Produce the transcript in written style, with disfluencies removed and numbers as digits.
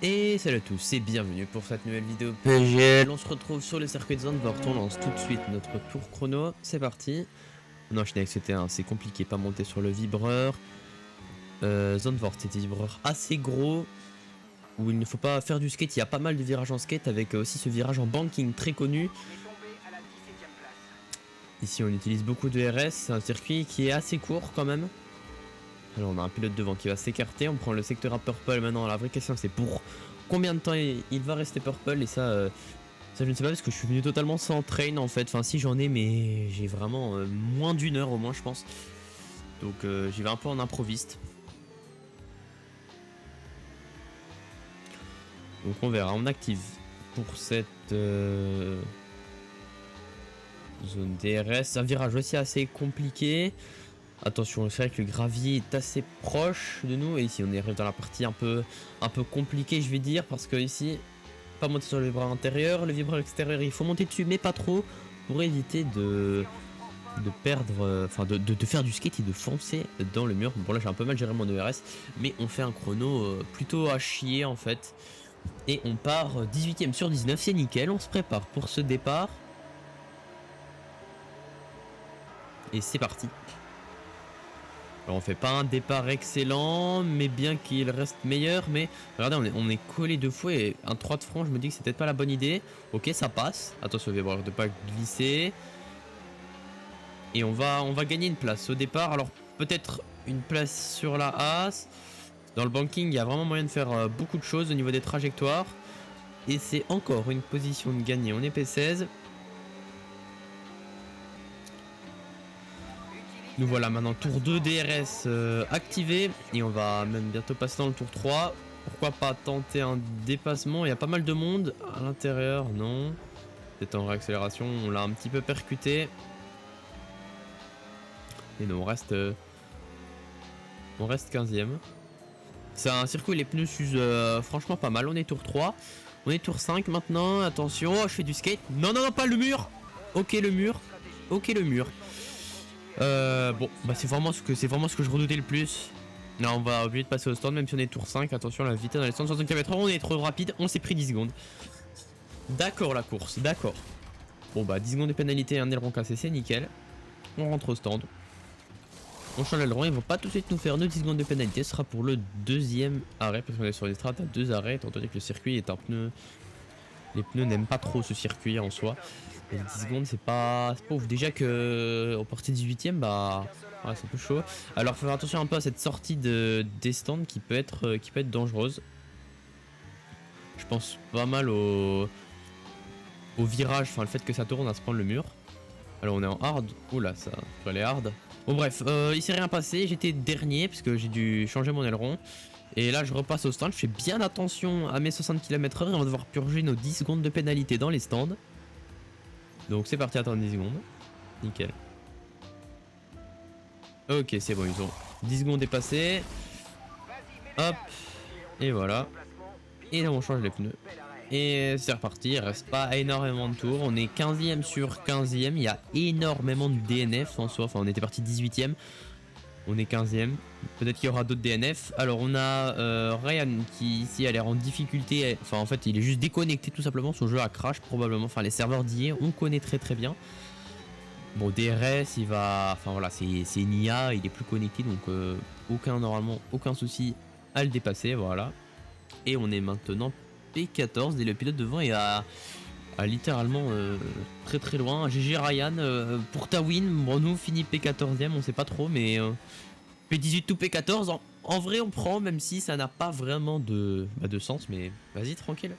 Et salut à tous et bienvenue pour cette nouvelle vidéo PGL. On se retrouve sur le circuit de Zandvoort, on lance tout de suite notre tour chrono, c'est parti. On enchaîne avec ce terrain, c'est compliqué, pas monter sur le vibreur. Zandvoort, c'est des vibreurs assez gros, où il ne faut pas faire du skate, il y a pas mal de virages en skate avec aussi ce virage en banking très connu. Ici on utilise beaucoup de RS, c'est un circuit qui est assez court quand même. Alors on a un pilote devant qui va s'écarter, on prend le secteur à purple maintenant. La vraie question c'est pour combien de temps il va rester purple, et ça je ne sais pas parce que je suis venu totalement sans train en fait. Enfin si j'en ai, mais j'ai vraiment moins d'une heure au moins je pense. Donc j'y vais un peu en improviste. Donc on verra, on active pour cette zone DRS. Un virage aussi assez compliqué. Attention, c'est vrai que le gravier est assez proche de nous. Et ici, on arrive dans la partie un peu compliquée, je vais dire. Parce que ici, pas monter sur le vibreur intérieur. Le vibreur extérieur, il faut monter dessus, mais pas trop. Pour éviter de perdre... Enfin, de faire du skate et de foncer dans le mur. Bon, là, j'ai un peu mal géré mon ERS. Mais on fait un chrono plutôt à chier, en fait. Et on part 18ème sur 19. C'est nickel. On se prépare pour ce départ. Et c'est parti. Alors on fait pas un départ excellent, mais bien qu'il reste meilleur. Mais regardez, on est collé deux fois et un 3 de front, je me dis que c'est peut-être pas la bonne idée. Ok, ça passe. Attention, il va voir de pas glisser. Et on va gagner une place au départ. Alors peut-être une place sur la as. Dans le banking, il y a vraiment moyen de faire beaucoup de choses au niveau des trajectoires. Et c'est encore une position de gagner. On est P16. Nous voilà maintenant tour 2 DRS activé et on va même bientôt passer dans le tour 3. Pourquoi pas tenter un dépassement? Il y a pas mal de monde à l'intérieur, non. Peut-être en réaccélération, on l'a un petit peu percuté. Et non, on reste 15ème. C'est un circuit où les pneus s'usent franchement pas mal. On est tour 3. On est tour 5 maintenant. Attention, oh, je fais du skate. Non, non, non, pas le mur. Ok, le mur. Ok, le mur. Bon, bah c'est vraiment ce que je redoutais le plus. Là on va oublier de passer au stand même si on est tour 5. Attention, la vitesse dans les stands 60 km/h, on est trop rapide, on s'est pris 10 secondes. D'accord la course, d'accord. Bon bah 10 secondes de pénalité et un aileron cassé, c'est nickel. On rentre au stand. On change l'aileron, ils vont pas tout de suite nous faire nos 10 secondes de pénalité. Ce sera pour le deuxième arrêt parce qu'on est sur les strats à 2 arrêts étant donné que le circuit est un pneu. Les pneus n'aiment pas trop ce circuit en soi. Et 10 secondes c'est pas ouf. Déjà que au porté 18ème, bah ouais, c'est un peu chaud. Alors faut faire attention un peu à cette sortie des stands qui peut être dangereuse. Je pense pas mal au virage, enfin le fait que ça tourne à se prendre le mur. Alors on est en hard. Oula, ça peut aller hard. Bon bref, il s'est rien passé, j'étais dernier parce que j'ai dû changer mon aileron. Et là je repasse au stand, je fais bien attention à mes 60 km/h et on va devoir purger nos 10 secondes de pénalité dans les stands. Donc c'est parti, attendre 10 secondes. Nickel. Ok, c'est bon, ils ont 10 secondes dépassées. Hop. Et voilà. Et là on change les pneus. Et c'est reparti, il reste pas énormément de tours. On est 15ème sur 15ème. Il y a énormément de DNF en soi. Enfin on était parti 18ème. On est 15ème. Peut-être qu'il y aura d'autres DNF. Alors on a Ryan qui ici a l'air en difficulté. Enfin en fait il est juste déconnecté tout simplement. Son jeu a crash probablement. Enfin les serveurs d'IA on connaît très bien. Bon DRS il va... Enfin voilà c'est une IA. Il est plus connecté donc normalement aucun souci à le dépasser. Voilà. Et on est maintenant P14 et le pilote devant est à littéralement très loin. GG Ryan pour ta win. Bon nous finit P14ème on sait pas trop mais... P18 ou P14, en vrai on prend même si ça n'a pas vraiment de sens, mais vas-y tranquille.